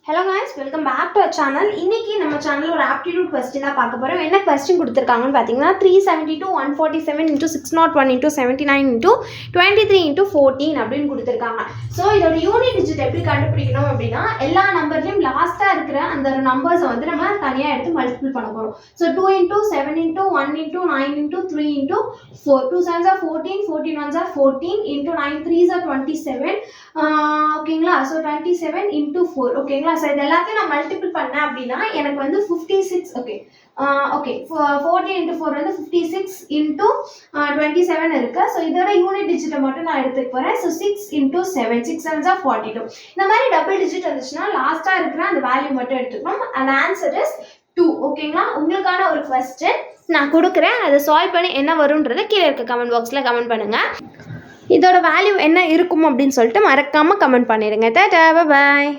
Hello guys, welcome back to our channel. இன்னைக்கு நம்ம சேனல்ல ஒரு aptitude question தான் பார்க்க போறோம். என்ன question கொடுத்திருக்காங்கன்னு பாத்தீங்கன்னா 372 147 into 601 into 79 into 23 into 14 அப்படினு கொடுத்திருக்காங்க. சோ இதோட யூனிட் டிஜிட் எப்படி கண்டுபிடிக்கணும் அப்படினா எல்லா நம்பர்லயும் லாஸ்டா இருக்கிற அந்த நம்பர்ஸ் வந்து நம்ம தனியா எடுத்து மல்டிபிள் பண்ண போறோம். So 2 into 7 into 1 into 9 into 3 into 4 2 7s are 14 14 ones are 14 into 9 3s are 27 ஓகேங்களா. சோ 27 into 4 ஓகேங்களா. சோ இது எல்லாத்தையும் நான் மல்டிபிள் பண்ணேன் அப்படின்னா எனக்கு வந்து 56 ஓகே 14 into 4 வந்து 56 into 27 இருக்கு. ஸோ இதோட யூனிட் டிஜிட்டை மட்டும் நான் எடுத்துக்க போறேன். So 6 into 7 6 7s are 42. இந்த மாதிரி டபுள் டிஜிட் வந்துச்சுன்னா லாஸ்டா இருக்கிற அந்த வேல்யூ மட்டும் எடுத்துக்கணும். அந்த ஆன்சர் இஸ் 2 ஓகேங்களா. உங்களுக்கான ஒரு கொஸ்டின் நான் கொடுக்குறேன். அதை சால்வ் பண்ணி என்ன வரும்ன்றதை கீழே இருக்க கமெண்ட் பாக்ஸில் கமெண்ட் பண்ணுங்க. இதோட வேல்யூ என்ன இருக்கும் அப்படின்னு சொல்லிட்டு மறக்காம கமெண்ட் பண்ணிடுங்க. Tata bye bye.